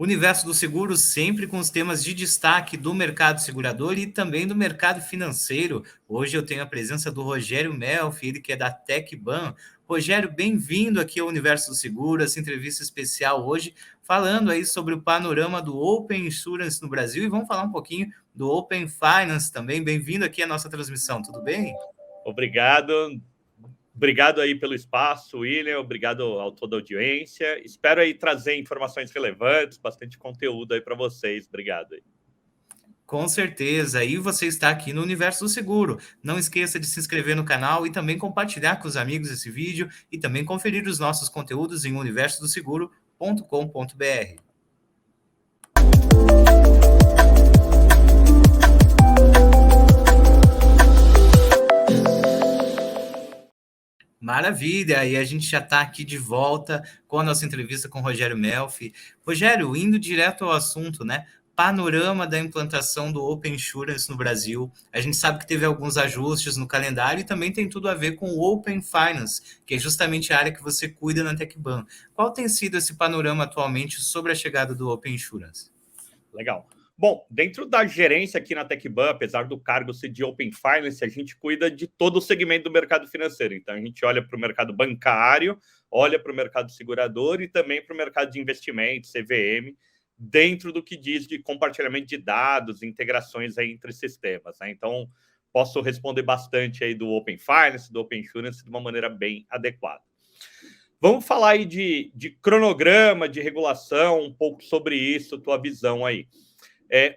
Universo do seguro sempre com os temas de destaque do mercado segurador e também do mercado financeiro. Hoje eu tenho a presença do Rogério Melfi, ele que é da TecBan. Rogério, bem-vindo aqui ao Universo do Seguro, essa entrevista especial hoje, falando aí sobre o panorama do Open Insurance no Brasil e vamos falar um pouquinho do Open Finance também. Bem-vindo aqui à nossa transmissão, tudo bem? Obrigado. Obrigado aí pelo espaço, William. Obrigado a toda a audiência. Espero aí trazer informações relevantes, bastante conteúdo aí para vocês. Obrigado aí. Com certeza, e você está aqui no Universo do Seguro. Não esqueça de se inscrever no canal e também compartilhar com os amigos esse vídeo e também conferir os nossos conteúdos em universodoseguro.com.br. Maravilha, e a gente já está aqui de volta com a nossa entrevista com o Rogério Melfi. Rogério, indo direto ao assunto, né? Panorama da implantação do Open Insurance no Brasil. A gente sabe que teve alguns ajustes no calendário e também tem tudo a ver com o Open Finance, que é justamente a área que você cuida na TecBan. Qual tem sido esse panorama atualmente sobre a chegada do Open Insurance? Legal. Bom, dentro da gerência aqui na TecBan, apesar do cargo ser de Open Finance, a gente cuida de todo o segmento do mercado financeiro. Então, a gente olha para o mercado bancário, olha para o mercado segurador e também para o mercado de investimentos, CVM, dentro do que diz de compartilhamento de dados, integrações aí entre sistemas, né? Então, posso responder bastante aí do Open Finance, do Open Insurance de uma maneira bem adequada. Vamos falar aí de cronograma, de regulação, um pouco sobre isso, tua visão aí.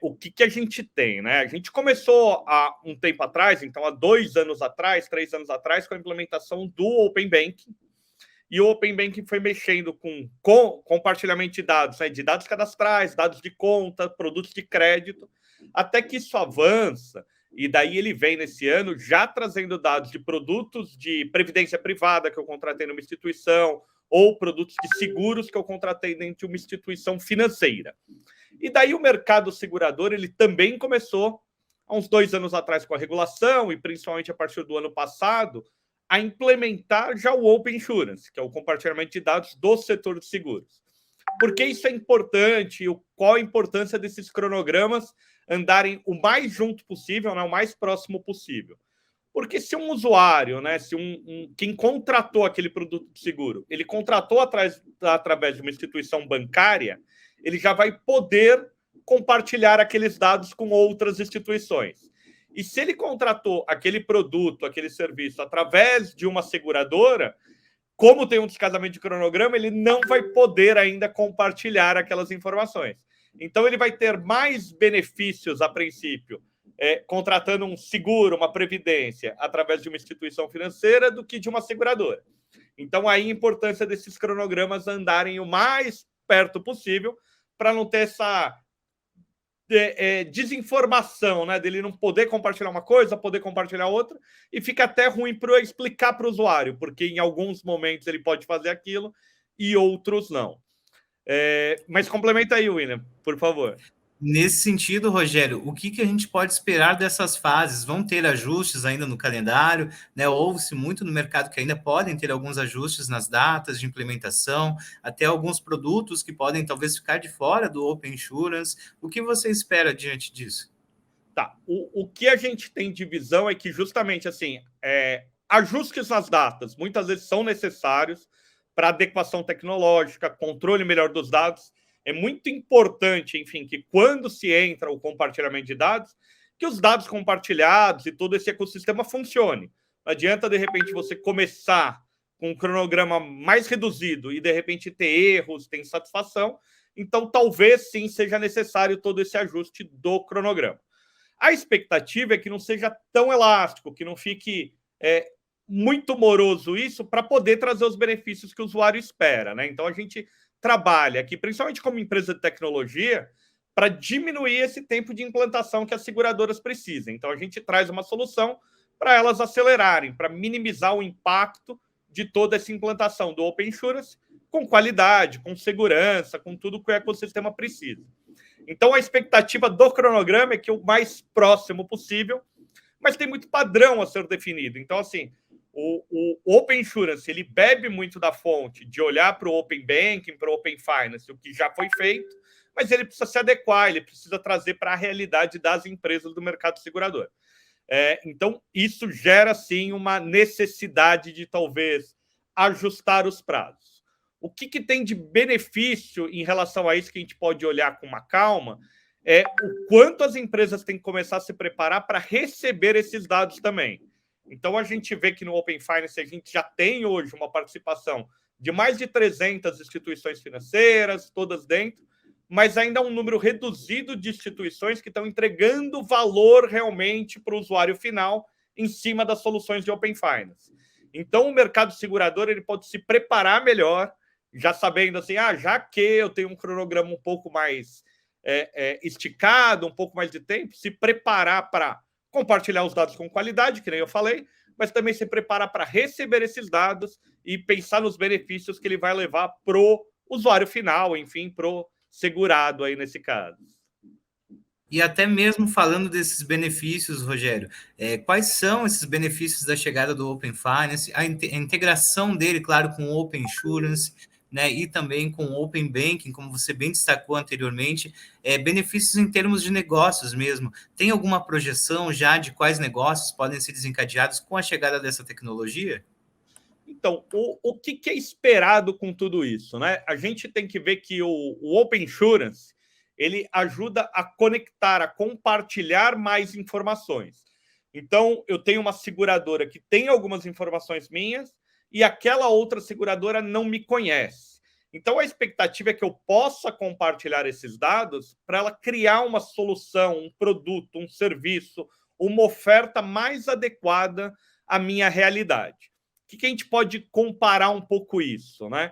O que a gente tem, né? A gente começou há um tempo atrás, então há 2 anos atrás, 3 anos atrás, com a implementação do Open Banking. E o Open Banking foi mexendo com compartilhamento de dados, né? De dados cadastrais, dados de conta, produtos de crédito, até que isso avança. E daí ele vem nesse ano já trazendo dados de produtos de previdência privada que eu contratei numa instituição ou produtos de seguros que eu contratei dentro de uma instituição financeira. E daí o mercado segurador ele também começou há uns 2 anos atrás com a regulação e principalmente a partir do ano passado a implementar já o Open Insurance, que é o compartilhamento de dados do setor de seguros. Por que isso é importante? Qual a importância desses cronogramas andarem o mais junto possível, né, o mais próximo possível? Porque se um usuário, né, se quem contratou aquele produto de seguro, ele contratou através de uma instituição bancária, ele já vai poder compartilhar aqueles dados com outras instituições. E se ele contratou aquele produto, aquele serviço através de uma seguradora, como tem um descasamento de cronograma, ele não vai poder ainda compartilhar aquelas informações. Então, ele vai ter mais benefícios, a princípio, contratando um seguro, uma previdência, através de uma instituição financeira, do que de uma seguradora. Então, aí a importância desses cronogramas andarem o mais perto possível, para não ter essa desinformação, né? Dele não poder compartilhar uma coisa, poder compartilhar outra, e fica até ruim para explicar para o usuário, porque em alguns momentos ele pode fazer aquilo e outros não. Mas complementa aí, William, por favor. Nesse sentido, Rogério, o que a gente pode esperar dessas fases? Vão ter ajustes ainda no calendário, né? Ouve-se muito no mercado que ainda podem ter alguns ajustes nas datas de implementação, até alguns produtos que podem talvez ficar de fora do Open Insurance. O que você espera diante disso? Tá. O que a gente tem de visão é que justamente assim, ajustes nas datas muitas vezes são necessários para adequação tecnológica, controle melhor dos dados. É muito importante, enfim, que quando se entra o compartilhamento de dados, que os dados compartilhados e todo esse ecossistema funcione. Não adianta, de repente, você começar com um cronograma mais reduzido e, de repente, ter erros, ter insatisfação. Então, talvez, sim, seja necessário todo esse ajuste do cronograma. A expectativa é que não seja tão elástico, que não fique muito moroso isso, para poder trazer os benefícios que o usuário espera, né? Então, a gente trabalha aqui, principalmente como empresa de tecnologia, para diminuir esse tempo de implantação que as seguradoras precisam. Então, a gente traz uma solução para elas acelerarem, para minimizar o impacto de toda essa implantação do Open Insurance, com qualidade, com segurança, com tudo que o ecossistema precisa. Então, a expectativa do cronograma é que o mais próximo possível, mas tem muito padrão a ser definido. Então, assim, o Open Insurance, ele bebe muito da fonte de olhar para o Open Banking, para o Open Finance, o que já foi feito, mas ele precisa se adequar, ele precisa trazer para a realidade das empresas do mercado segurador. Então, isso gera, sim, uma necessidade de, talvez, ajustar os prazos. O que tem de benefício em relação a isso que a gente pode olhar com uma calma é o quanto as empresas têm que começar a se preparar para receber esses dados também. Então, a gente vê que no Open Finance a gente já tem hoje uma participação de mais de 300 instituições financeiras, todas dentro, mas ainda um número reduzido de instituições que estão entregando valor realmente para o usuário final em cima das soluções de Open Finance. Então, o mercado segurador ele pode se preparar melhor, já sabendo assim, já que eu tenho um cronograma um pouco mais esticado, um pouco mais de tempo, se preparar para compartilhar os dados com qualidade, que nem eu falei, mas também se preparar para receber esses dados e pensar nos benefícios que ele vai levar para o usuário final, enfim, para o segurado aí nesse caso. E até mesmo falando desses benefícios, Rogério, quais são esses benefícios da chegada do Open Finance, a integração dele, claro, com o Open Insurance, né, e também com o Open Banking, como você bem destacou anteriormente, benefícios em termos de negócios mesmo. Tem alguma projeção já de quais negócios podem ser desencadeados com a chegada dessa tecnologia? Então, o que é esperado com tudo isso, né? A gente tem que ver que o Open Insurance ele ajuda a conectar, a compartilhar mais informações. Então, eu tenho uma seguradora que tem algumas informações minhas e aquela outra seguradora não me conhece. Então, a expectativa é que eu possa compartilhar esses dados para ela criar uma solução, um produto, um serviço, uma oferta mais adequada à minha realidade. O que a gente pode comparar um pouco isso, né?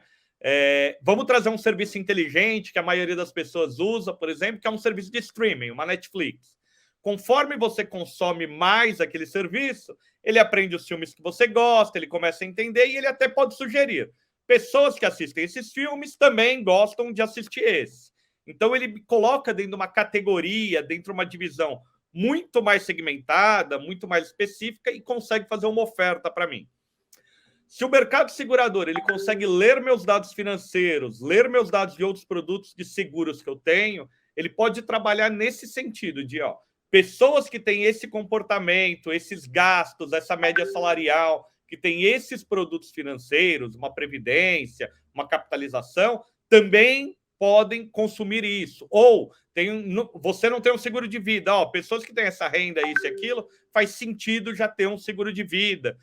Vamos trazer um serviço inteligente que a maioria das pessoas usa, por exemplo, que é um serviço de streaming, uma Netflix. Conforme você consome mais aquele serviço, ele aprende os filmes que você gosta, ele começa a entender e ele até pode sugerir. Pessoas que assistem esses filmes também gostam de assistir esse. Então, ele coloca dentro de uma categoria, dentro de uma divisão muito mais segmentada, muito mais específica e consegue fazer uma oferta para mim. Se o mercado segurador ele consegue ler meus dados financeiros, ler meus dados de outros produtos de seguros que eu tenho, ele pode trabalhar nesse sentido de pessoas que têm esse comportamento, esses gastos, essa média salarial, que tem esses produtos financeiros, uma previdência, uma capitalização, também podem consumir isso. Ou você não tem um seguro de vida, pessoas que têm essa renda, isso e aquilo, faz sentido já ter um seguro de vida.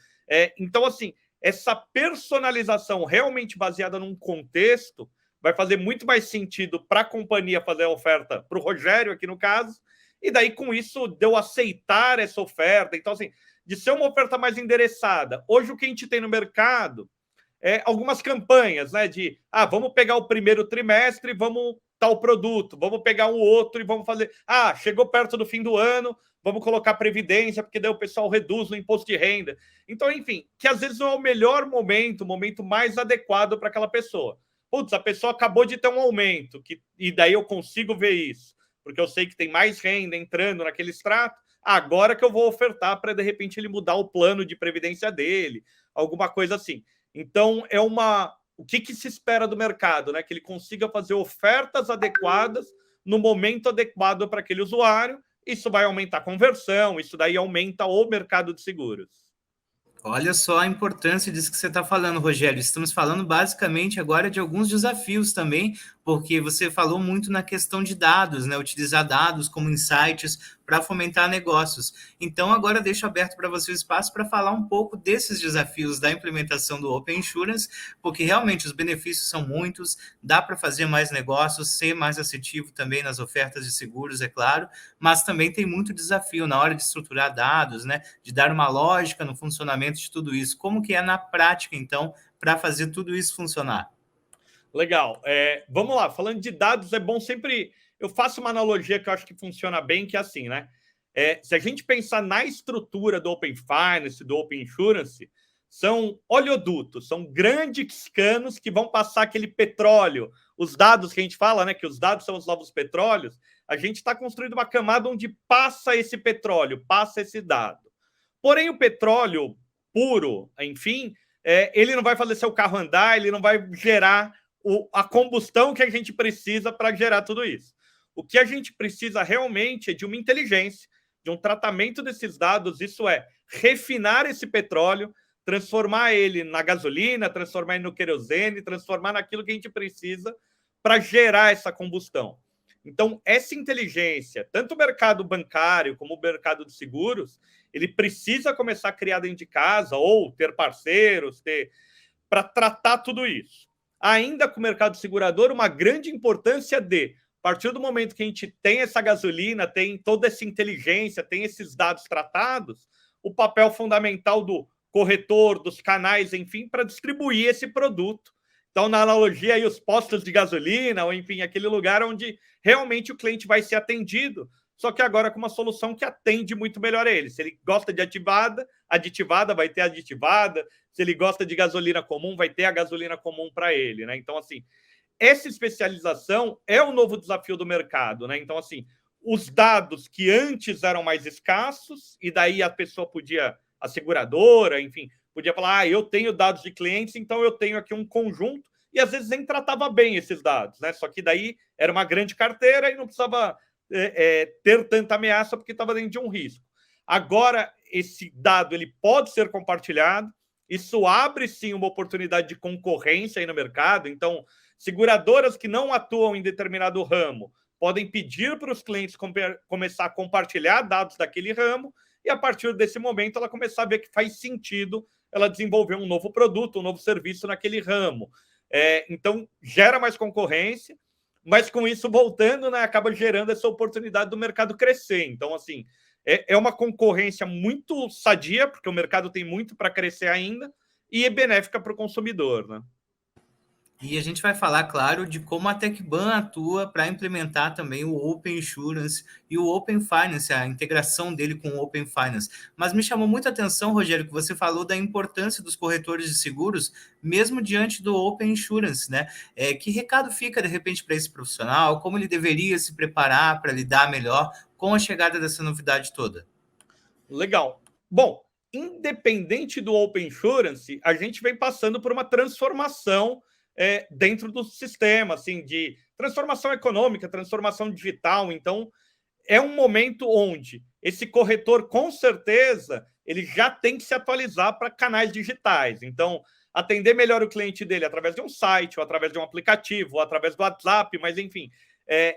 Então, assim, essa personalização realmente baseada num contexto vai fazer muito mais sentido para a companhia fazer a oferta para o Rogério, aqui no caso, e daí com isso deu aceitar essa oferta. Então, assim, de ser uma oferta mais endereçada. Hoje o que a gente tem no mercado algumas campanhas, né? De vamos pegar o primeiro trimestre, vamos tal produto, vamos pegar um outro e vamos fazer. Chegou perto do fim do ano, vamos colocar previdência, porque daí o pessoal reduz o imposto de renda. Então, enfim, que às vezes não é o melhor momento, o momento mais adequado para aquela pessoa. Putz, a pessoa acabou de ter um aumento, e daí eu consigo ver isso, porque eu sei que tem mais renda entrando naquele extrato. Agora que eu vou ofertar para, de repente, ele mudar o plano de previdência dele, alguma coisa assim. Então, o que se espera do mercado, né? Que ele consiga fazer ofertas adequadas no momento adequado para aquele usuário. Isso vai aumentar a conversão, isso daí aumenta o mercado de seguros. Olha só a importância disso que você está falando, Rogério. Estamos falando basicamente agora de alguns desafios também, porque você falou muito na questão de dados, né? Utilizar dados como insights para fomentar negócios. Então, agora deixo aberto para você o espaço para falar um pouco desses desafios da implementação do Open Insurance, porque realmente os benefícios são muitos, dá para fazer mais negócios, ser mais assertivo também nas ofertas de seguros, é claro, mas também tem muito desafio na hora de estruturar dados, né? De dar uma lógica no funcionamento de tudo isso. Como que é na prática, então, para fazer tudo isso funcionar? Legal. Vamos lá, falando de dados, é bom sempre... Eu faço uma analogia que eu acho que funciona bem, que é assim, né? Se a gente pensar na estrutura do Open Finance, do Open Insurance, são oleodutos, são grandes canos que vão passar aquele petróleo. Os dados que a gente fala, né? Que os dados são os novos petróleos. A gente está construindo uma camada onde passa esse petróleo, passa esse dado. Porém, o petróleo puro, enfim, ele não vai fazer seu carro andar, ele não vai gerar a combustão que a gente precisa para gerar tudo isso. O que a gente precisa realmente é de uma inteligência, de um tratamento desses dados, isso é, refinar esse petróleo, transformar ele na gasolina, transformar ele no querosene, transformar naquilo que a gente precisa para gerar essa combustão. Então, essa inteligência, tanto o mercado bancário como o mercado de seguros, ele precisa começar a criar dentro de casa ou ter parceiros, para tratar tudo isso. Ainda com o mercado segurador, uma grande importância de, a partir do momento que a gente tem essa gasolina, tem toda essa inteligência, tem esses dados tratados, o papel fundamental do corretor, dos canais, enfim, para distribuir esse produto. Então, na analogia, aí, os postos de gasolina, ou enfim, aquele lugar onde realmente o cliente vai ser atendido, só que agora com uma solução que atende muito melhor a ele. Se ele gosta de aditivada, vai ter aditivada. Se ele gosta de gasolina comum, vai ter a gasolina comum para ele, né? Então, assim, essa especialização é o novo desafio do mercado, né? Então, assim, os dados que antes eram mais escassos, e daí a pessoa podia, a seguradora, enfim, podia falar, eu tenho dados de clientes, então eu tenho aqui um conjunto, e às vezes nem tratava bem esses dados, né? Só que daí era uma grande carteira e não precisava ter tanta ameaça porque estava dentro de um risco. Agora, esse dado ele pode ser compartilhado, isso abre sim uma oportunidade de concorrência aí no mercado, então seguradoras que não atuam em determinado ramo podem pedir para os clientes começar a compartilhar dados daquele ramo e, a partir desse momento, ela começar a ver que faz sentido ela desenvolver um novo produto, um novo serviço naquele ramo. Então, gera mais concorrência, mas com isso, voltando, né, acaba gerando essa oportunidade do mercado crescer. Então, assim, é uma concorrência muito sadia, porque o mercado tem muito para crescer ainda, e é benéfica para o consumidor, né? E a gente vai falar, claro, de como a TecBan atua para implementar também o Open Insurance e o Open Finance, a integração dele com o Open Finance. Mas me chamou muita atenção, Rogério, que você falou da importância dos corretores de seguros, mesmo diante do Open Insurance, né? Que recado fica, de repente, para esse profissional? Como ele deveria se preparar para lidar melhor com a chegada dessa novidade toda? Legal. Bom, independente do Open Insurance, a gente vem passando por uma transformação dentro do sistema, assim, de transformação econômica, transformação digital. Então, é um momento onde esse corretor, com certeza, ele já tem que se atualizar para canais digitais. Então, atender melhor o cliente dele através de um site, ou através de um aplicativo, ou através do WhatsApp, mas enfim,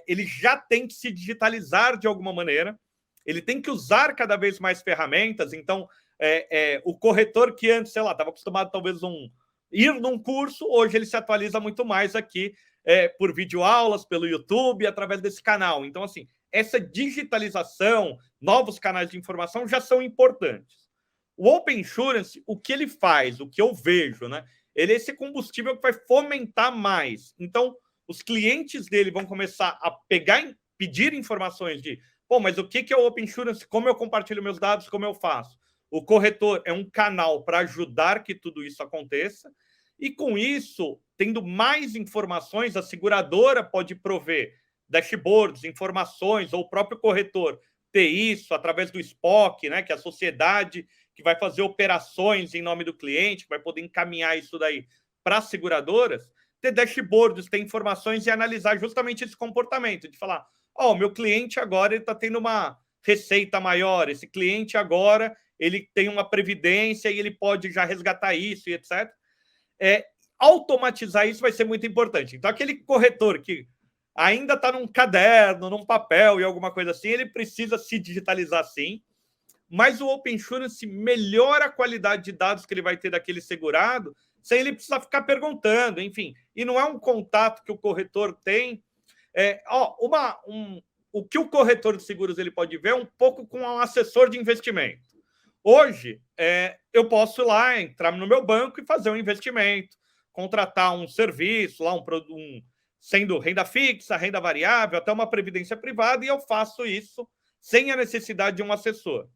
ele já tem que se digitalizar de alguma maneira, ele tem que usar cada vez mais ferramentas. Então, o corretor que antes, sei lá, estava acostumado talvez ir num curso, hoje ele se atualiza muito mais aqui por videoaulas, pelo YouTube, através desse canal. Então, assim, essa digitalização, novos canais de informação já são importantes. O Open Insurance, o que ele faz, o que eu vejo, né? Ele é esse combustível que vai fomentar mais. Então, os clientes dele vão começar a pedir informações de, mas o que é o Open Insurance? Como eu compartilho meus dados? Como eu faço? O corretor é um canal para ajudar que tudo isso aconteça. E com isso, tendo mais informações, a seguradora pode prover dashboards, informações, ou o próprio corretor ter isso através do SPOC, né, que é a sociedade que vai fazer operações em nome do cliente, que vai poder encaminhar isso daí para as seguradoras, ter dashboards, ter informações e analisar justamente esse comportamento, de falar, o meu cliente agora está tendo uma receita maior, esse cliente agora ele tem uma previdência e ele pode já resgatar isso e etc. Automatizar isso vai ser muito importante. Então, aquele corretor que ainda está num caderno, num papel e alguma coisa assim, ele precisa se digitalizar sim, mas o Open Insurance melhora a qualidade de dados que ele vai ter daquele segurado, sem ele precisar ficar perguntando, enfim. E não é um contato que o corretor tem. O que o corretor de seguros ele pode ver é um pouco com um assessor de investimento. Hoje, eu posso ir lá, entrar no meu banco e fazer um investimento, contratar um serviço, lá sendo renda fixa, renda variável, até uma previdência privada, e eu faço isso sem a necessidade de um assessor.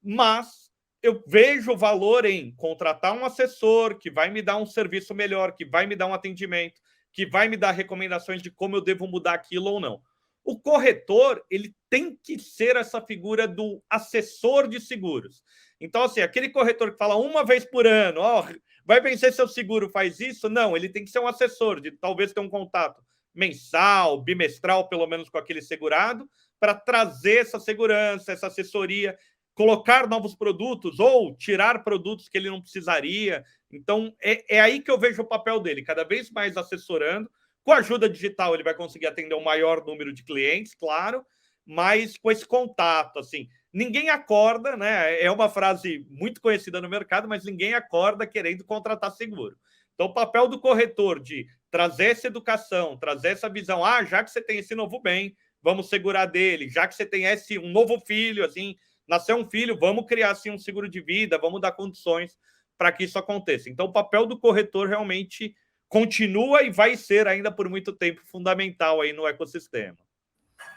Mas eu vejo valor em contratar um assessor que vai me dar um serviço melhor, que vai me dar um atendimento, que vai me dar recomendações de como eu devo mudar aquilo ou não. O corretor, ele tem que ser essa figura do assessor de seguros. Então, assim, aquele corretor que fala uma vez por ano, ó, vai vencer seu seguro, faz isso? Não, ele tem que ser um assessor, de talvez ter um contato mensal, bimestral, pelo menos com aquele segurado, para trazer essa segurança, essa assessoria, colocar novos produtos ou tirar produtos que ele não precisaria. Então, é aí que eu vejo o papel dele, cada vez mais assessorando. Com a ajuda digital, ele vai conseguir atender um maior número de clientes, claro, mas com esse contato, assim, ninguém acorda, né? É uma frase muito conhecida no mercado, mas ninguém acorda querendo contratar seguro. Então, o papel do corretor de trazer essa educação, trazer essa visão, já que você tem esse novo bem, vamos segurar dele, já que você tem um novo filho, assim, nasceu um filho, vamos criar assim um seguro de vida, vamos dar condições para que isso aconteça. Então, o papel do corretor realmente continua e vai ser ainda por muito tempo fundamental aí no ecossistema.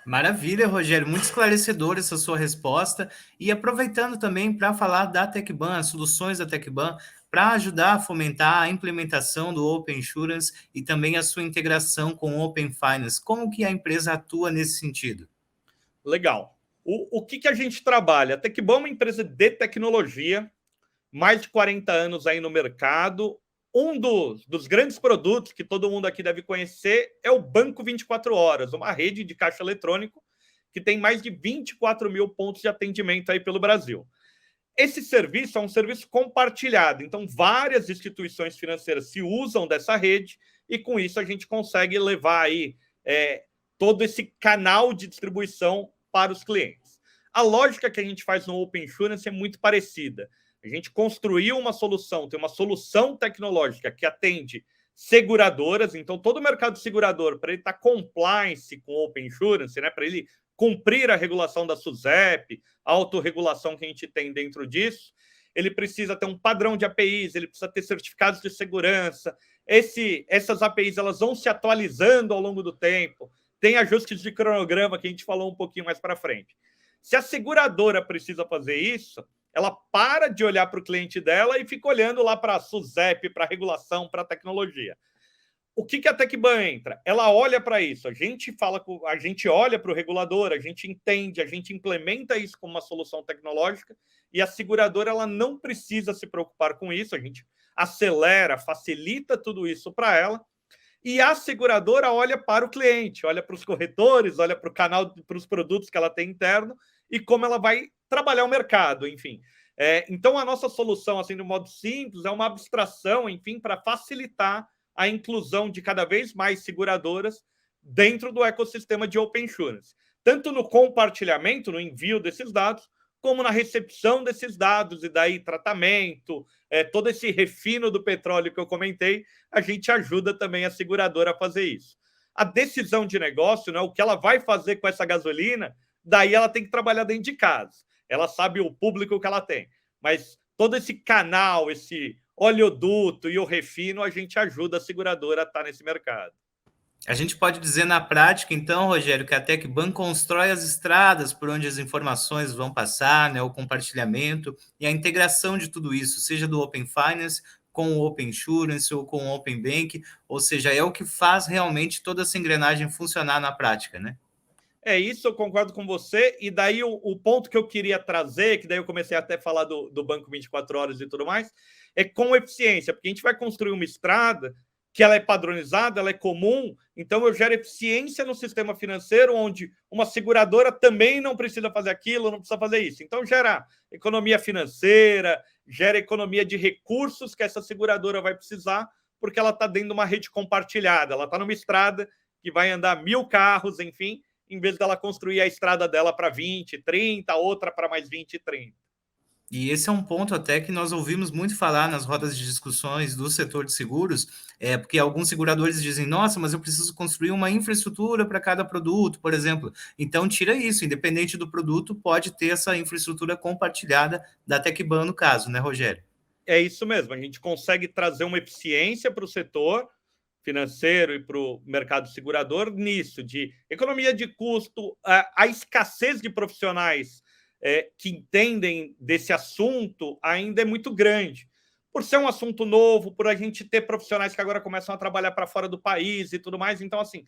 Maravilha, Rogério, muito esclarecedora essa sua resposta. E aproveitando também para falar da TecBan, as soluções da TecBan, para ajudar a fomentar a implementação do Open Insurance e também a sua integração com o Open Finance. Como que a empresa atua nesse sentido? Legal. O que a gente trabalha? A TecBan é uma empresa de tecnologia, mais de 40 anos aí no mercado. Um dos grandes produtos que todo mundo aqui deve conhecer é o Banco 24 Horas, uma rede de caixa eletrônico que tem mais de 24 mil pontos de atendimento aí pelo Brasil. Esse serviço é um serviço compartilhado, então várias instituições financeiras se usam dessa rede e com isso a gente consegue levar aí todo esse canal de distribuição para os clientes. A lógica que a gente faz no Open Insurance é muito parecida. A gente construiu uma solução, tem uma solução tecnológica que atende seguradoras, então todo o mercado segurador, para ele estar compliance com o Open Insurance, né, para ele cumprir a regulação da SUSEP, a autorregulação que a gente tem dentro disso, ele precisa ter um padrão de APIs, ele precisa ter certificados de segurança. Essas APIs elas vão se atualizando ao longo do tempo, tem ajustes de cronograma que a gente falou um pouquinho mais para frente. Se a seguradora precisa fazer isso, ela para de olhar para o cliente dela e fica olhando lá para a SUSEP, para a regulação, para a tecnologia. O que a TecBan entra? Ela olha para isso, a gente olha para o regulador, a gente entende, a gente implementa isso como uma solução tecnológica e a seguradora ela não precisa se preocupar com isso, a gente acelera, facilita tudo isso para ela e a seguradora olha para o cliente, olha para os corretores, olha para o canal, para os produtos que ela tem interno e como ela vai trabalhar o mercado, enfim. Então, a nossa solução, assim, de modo simples, é uma abstração, enfim, para facilitar a inclusão de cada vez mais seguradoras dentro do ecossistema de Open Insurance. Tanto no compartilhamento, no envio desses dados, como na recepção desses dados e daí tratamento, todo esse refino do petróleo que eu comentei, a gente ajuda também a seguradora a fazer isso. A decisão de negócio, né, o que ela vai fazer com essa gasolina, daí ela tem que trabalhar dentro de casa. Ela sabe o público que ela tem. Mas todo esse canal, esse oleoduto e o refino, a gente ajuda a seguradora a estar nesse mercado. A gente pode dizer na prática, então, Rogério, que a TecBan constrói as estradas por onde as informações vão passar, né, o compartilhamento e a integração de tudo isso, seja do Open Finance com o Open Insurance ou com o Open Bank, ou seja, é o que faz realmente toda essa engrenagem funcionar na prática, né? É isso, eu concordo com você. E daí o ponto que eu queria trazer, que daí eu comecei até a falar do Banco 24 Horas e tudo mais, é com eficiência, porque a gente vai construir uma estrada que ela é padronizada, ela é comum, então eu gero eficiência no sistema financeiro, onde uma seguradora também não precisa fazer aquilo, não precisa fazer isso. Então gera economia financeira, gera economia de recursos que essa seguradora vai precisar, porque ela está dentro de uma rede compartilhada, ela está numa estrada que vai andar 1000 carros, enfim, em vez dela construir a estrada dela para 20, 30, outra para mais 20 e 30. E esse é um ponto até que nós ouvimos muito falar nas rodas de discussões do setor de seguros, porque alguns seguradores dizem, nossa, mas eu preciso construir uma infraestrutura para cada produto, por exemplo. Então, tira isso, independente do produto, pode ter essa infraestrutura compartilhada da TecBan, no caso, né, Rogério? É isso mesmo, a gente consegue trazer uma eficiência para o setor financeiro e para o mercado segurador nisso, de economia de custo, a escassez de profissionais que entendem desse assunto ainda é muito grande. Por ser um assunto novo, por a gente ter profissionais que agora começam a trabalhar para fora do país e tudo mais. Então, assim,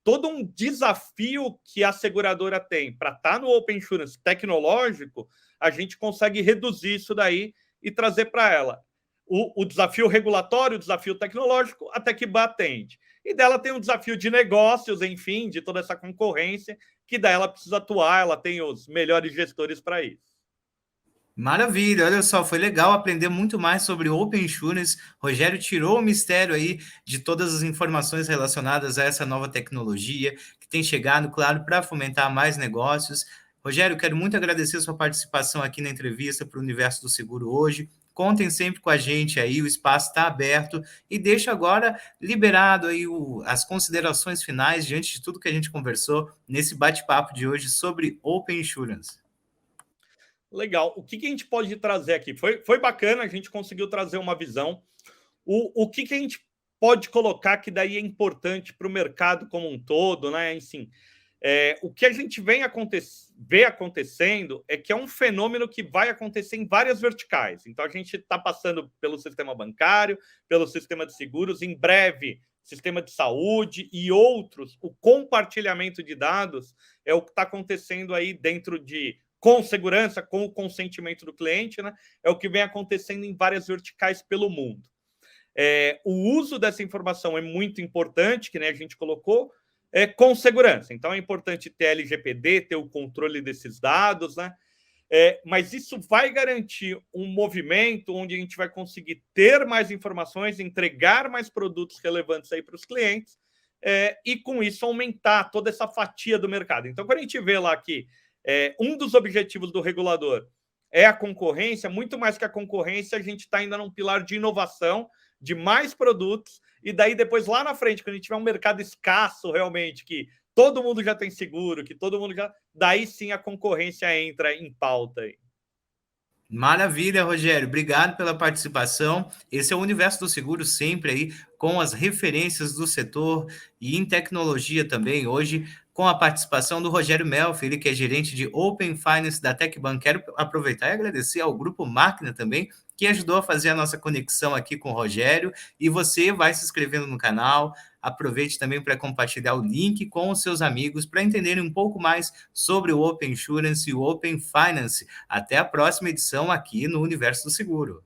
todo um desafio que a seguradora tem para estar no Open Insurance tecnológico, a gente consegue reduzir isso daí e trazer para ela o desafio regulatório, o desafio tecnológico, até que atende. E dela tem um desafio de negócios, enfim, de toda essa concorrência, que daí ela precisa atuar, ela tem os melhores gestores para isso. Maravilha, olha só, foi legal aprender muito mais sobre Open Insurance. Rogério tirou o mistério aí de todas as informações relacionadas a essa nova tecnologia que tem chegado, claro, para fomentar mais negócios. Rogério, quero muito agradecer sua participação aqui na entrevista para o Universo do Seguro hoje. Contem sempre com a gente aí, o espaço está aberto e deixo agora liberado aí as considerações finais diante de tudo que a gente conversou nesse bate-papo de hoje sobre Open Insurance. Legal. O que a gente pode trazer aqui? Foi bacana, a gente conseguiu trazer uma visão. O que a gente pode colocar que daí é importante para o mercado como um todo, né? Enfim, o que a gente vê acontecendo é que é um fenômeno que vai acontecer em várias verticais. Então, a gente está passando pelo sistema bancário, pelo sistema de seguros, em breve, sistema de saúde e outros. O compartilhamento de dados é o que está acontecendo aí dentro com segurança, com o consentimento do cliente, né? É o que vem acontecendo em várias verticais pelo mundo. O uso dessa informação é muito importante, que nem a gente colocou, com segurança. Então, é importante ter LGPD, ter o controle desses dados, né? Mas isso vai garantir um movimento onde a gente vai conseguir ter mais informações, entregar mais produtos relevantes aí para os clientes, e com isso aumentar toda essa fatia do mercado. Então, quando a gente vê lá que um dos objetivos do regulador é a concorrência, muito mais que a concorrência, a gente está ainda num pilar de inovação, de mais produtos, e daí depois lá na frente, quando a gente tiver um mercado escasso realmente, que todo mundo já tem seguro, que todo mundo já... Daí sim a concorrência entra em pauta aí. Maravilha, Rogério. Obrigado pela participação. Esse é o Universo do Seguro, sempre aí com as referências do setor e em tecnologia também. Hoje, com a participação do Rogério Melfi, ele que é gerente de Open Finance da TecBan. Quero aproveitar e agradecer ao Grupo Máquina também, que ajudou a fazer a nossa conexão aqui com o Rogério. E você vai se inscrevendo no canal. Aproveite também para compartilhar o link com os seus amigos para entenderem um pouco mais sobre o Open Insurance e o Open Finance. Até a próxima edição aqui no Universo do Seguro.